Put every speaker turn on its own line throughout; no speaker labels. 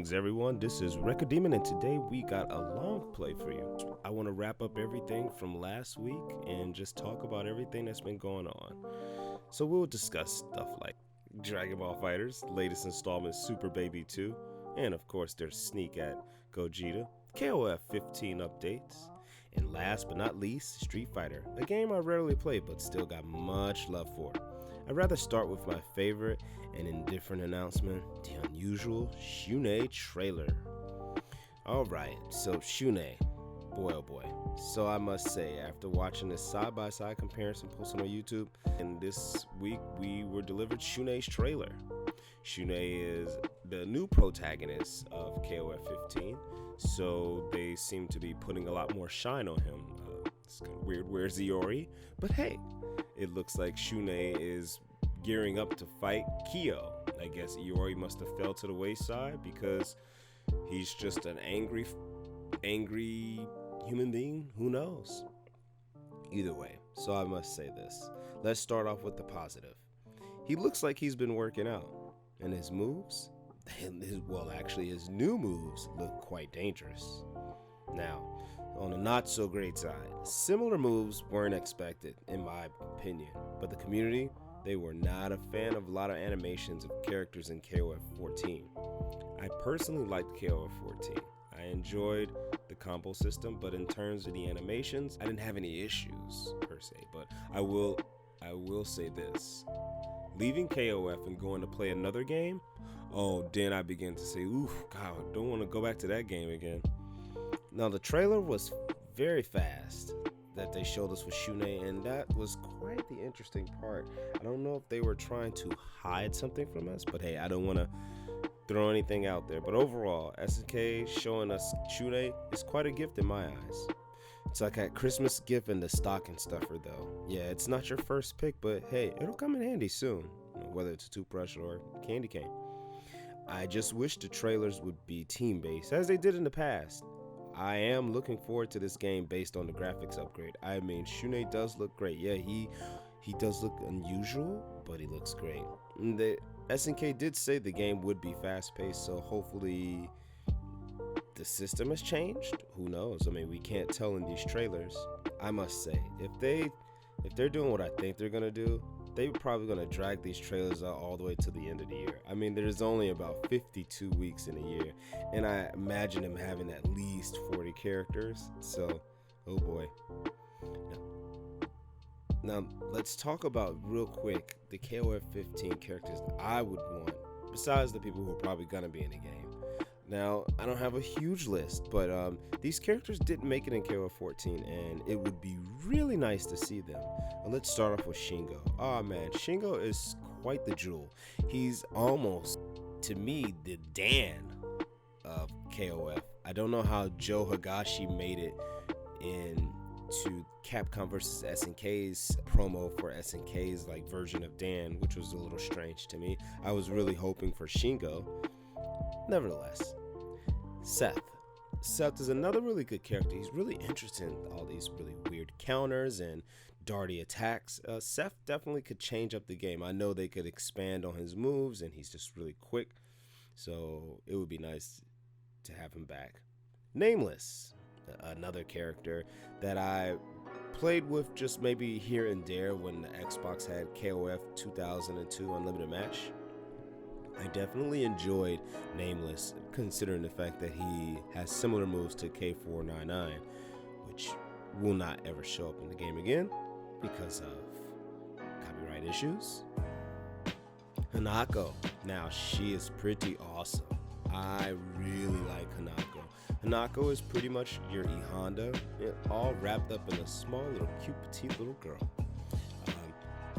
Greetings everyone, this is Recordemon and today we got a long play for you. I want to wrap up everything from last week and just talk about everything that's been going on. So we'll discuss stuff like Dragon Ball FighterZ, latest installment Super Baby 2, and of course their sneak at Gogeta, KOF 15 updates, and last but not least, Street Fighter, a game I rarely play but still got much love for. I'd rather start with my favorite and indifferent announcement, the unusual Shunei trailer. Alright, so Shunei, boy oh boy. So I must say, after watching this side-by-side comparison posted on YouTube, and this week we were delivered Shunei's trailer. Shunei is the new protagonist of KOF 15, so they seem to be putting a lot more shine on him. It's kind of weird, where's Iori? But hey, it looks like Shunei is gearing up to fight Kyo. I guess Iori must have fell to the wayside because he's just an angry human being. Who knows? Either way, so I must say this. Let's start off with the positive. He looks like he's been working out, and his moves, his new moves look quite dangerous. Now, on the not so great side, similar moves weren't expected in my opinion, but the community, they were not a fan of a lot of animations of characters in KOF 14. I personally liked KOF 14. I enjoyed the combo system, but in terms of the animations, I didn't have any issues per se, but I will say this. Leaving KOF and going to play another game, then I begin to say, oof, God, I don't want to go back to that game again. Now, the trailer was very fast that they showed us with Shunei, and that was quite the interesting part. I don't know if they were trying to hide something from us, but hey, I don't want to throw anything out there. But overall, SNK showing us Shunei is quite a gift in my eyes. It's like a Christmas gift in the stocking stuffer, though. Yeah, it's not your first pick, but hey, it'll come in handy soon, whether it's a toothbrush or candy cane. I just wish the trailers would be team-based, as they did in the past. I am looking forward to this game based on the graphics upgrade. I mean, Shunei does look great. Yeah, he does look unusual, but he looks great. And the SNK did say the game would be fast-paced, so hopefully the system has changed. Who knows? I mean, we can't tell in these trailers. I must say, if they're doing what I think they're gonna do, they're probably gonna drag these trailers out all the way to the end of the year. I mean, there's only about 52 weeks in a year, and I imagine them having at least 40 characters. So, oh boy. Now let's talk about real quick the KOF 15 characters that I would want, besides the people who are probably gonna be in the game. Now, I don't have a huge list, but these characters didn't make it in KOF 14, and it would be really nice to see them. Let's start off with Shingo. Oh man, Shingo is quite the jewel. He's almost, to me, the Dan of KOF. I don't know how Joe Higashi made it into Capcom vs SNK's promo for SNK's like version of Dan, which was a little strange to me. I was really hoping for Shingo. Nevertheless, Seth is another really good character. He's really interested in all these really weird counters and darty attacks. Seth definitely could change up the game. I know they could expand on his moves, and he's just really quick, so it would be nice to have him back. Nameless, another character that I played with just maybe here and there when the Xbox had KOF 2002 Unlimited Match. I definitely enjoyed Nameless, considering the fact that he has similar moves to K499, which will not ever show up in the game again because of copyright issues. Hanako, now she is pretty awesome. I really like Hanako. Hanako is pretty much your E Honda, all wrapped up in a small little cute petite little girl.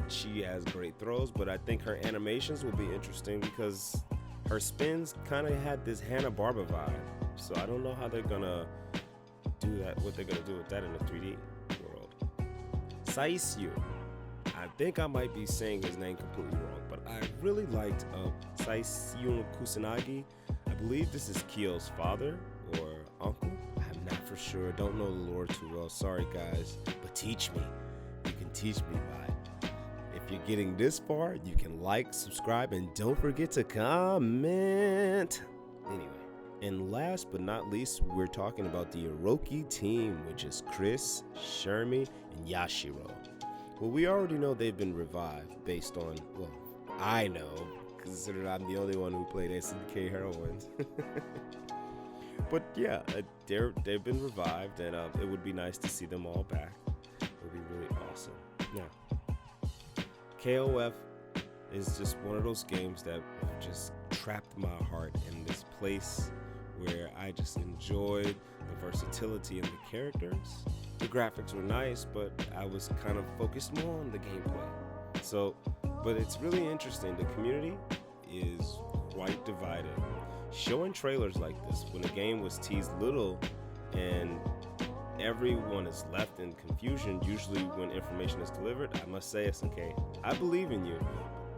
She has great throws, but I think her animations will be interesting because her spins kind of had this Hanna-Barbera vibe. So I don't know how they're gonna do that, what they're gonna do with that in the 3D world. Saisyu. I think I might be saying his name completely wrong, but I really liked Saisyu Kusanagi. I believe this is Kyo's father or uncle. I'm not for sure. Don't know the lore too well. Sorry guys, but teach me. You can teach me by. If you're getting this far, you can like, subscribe, and don't forget to comment. Anyway, And last but not least, we're talking about the Orochi team, which is Chris, Shermie, and Yashiro. Well, we already know they've been revived based on, well, I know, considering I'm the only one who played SNK Heroines. But yeah, they've been revived, and it would be nice to see them all back. It would be really awesome. Now, KOF is just one of those games that just trapped my heart in this place where I just enjoyed the versatility in the characters. The graphics were nice, but I was kind of focused more on the gameplay. So, but it's really interesting. The community is quite divided. Showing trailers like this when a game was teased little and everyone is left in confusion, usually when information is delivered, I must say, SNK, I believe in you.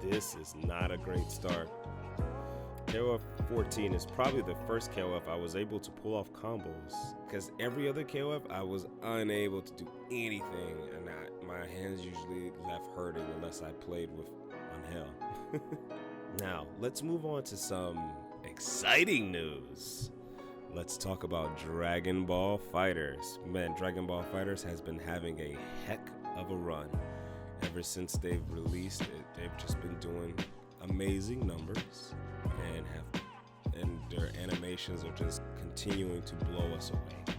This is not a great start. KOF 14 is probably the first KOF I was able to pull off combos, because every other KOF I was unable to do anything, and my hands usually left hurting unless I played with Angel. Now, let's move on to some exciting news. Let's talk about Dragon Ball FighterZ. Man, Dragon Ball FighterZ has been having a heck of a run. Ever since they've released it, they've just been doing amazing numbers and their animations are just continuing to blow us away.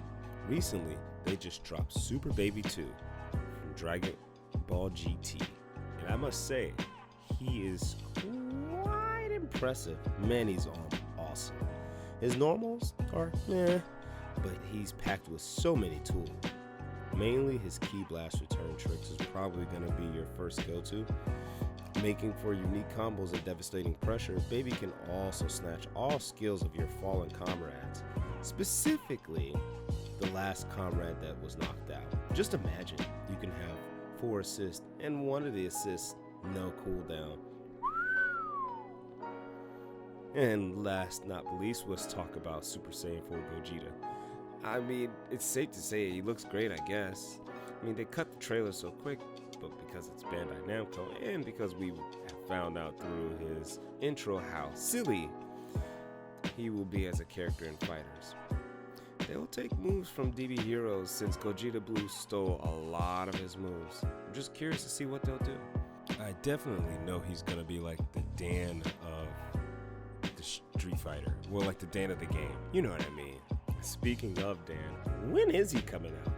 Recently, they just dropped Super Baby 2 from Dragon Ball GT. And I must say, he is quite impressive. Man, he's awesome. His normals are meh, but he's packed with so many tools. Mainly his Ki Blast return tricks is probably going to be your first go-to. Making for unique combos and devastating pressure, Baby can also snatch all skills of your fallen comrades. Specifically, the last comrade that was knocked out. Just imagine you can have 4 assists and one of the assists no cooldown. And last not least, let's talk about Super Saiyan 4 Gogeta. I mean, it's safe to say he looks great, I guess. I mean, they cut the trailer so quick, but because it's Bandai Namco and because we have found out through his intro how silly he will be as a character in Fighters. They will take moves from DB Heroes since Gogeta Blue stole a lot of his moves. I'm just curious to see what they'll do. I definitely know he's gonna be like the Dan of the Street Fighter. Well, like the Dan of the game. You know what I mean. Speaking of Dan, when is he coming out?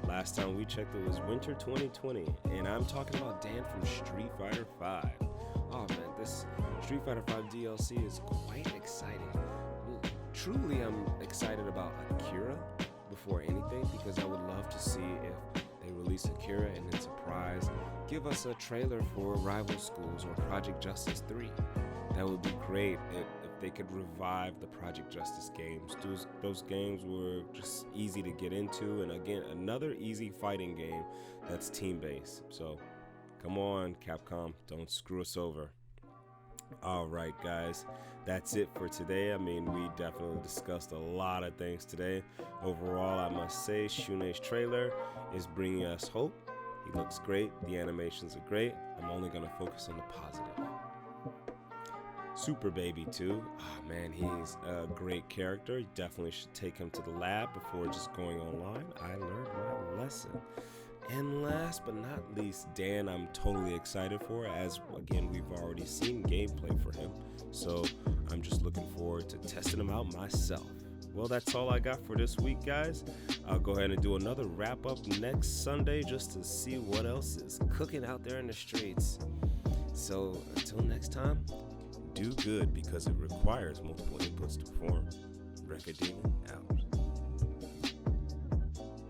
Last time we checked, it was winter 2020, and I'm talking about Dan from Street Fighter V. Oh man, this Street Fighter V DLC is quite exciting. Truly, I'm excited about Akira before anything, because I would love to see if they release Akira and then surprise, give us a trailer for Rival Schools or Project Justice 3. That would be great if they could revive the Project Justice games. Those games were just easy to get into, and again, another easy fighting game that's team-based. So come on, Capcom, don't screw us over. All right, guys, that's it for today. I mean, we definitely discussed a lot of things today. Overall, I must say, Shunei's trailer is bringing us hope. He looks great. The animations are great. I'm only going to focus on the positive. Super Baby 2. Oh man, he's a great character. You definitely should take him to the lab before just going online. I learned my lesson. And last but not least, Dan, I'm totally excited for, as again, we've already seen gameplay for him. So I'm just looking forward to testing him out myself. Well, that's all I got for this week, guys. I'll go ahead and do another wrap up next Sunday just to see what else is cooking out there in the streets. So until next time, do good, because it requires multiple inputs to perform. Recording out.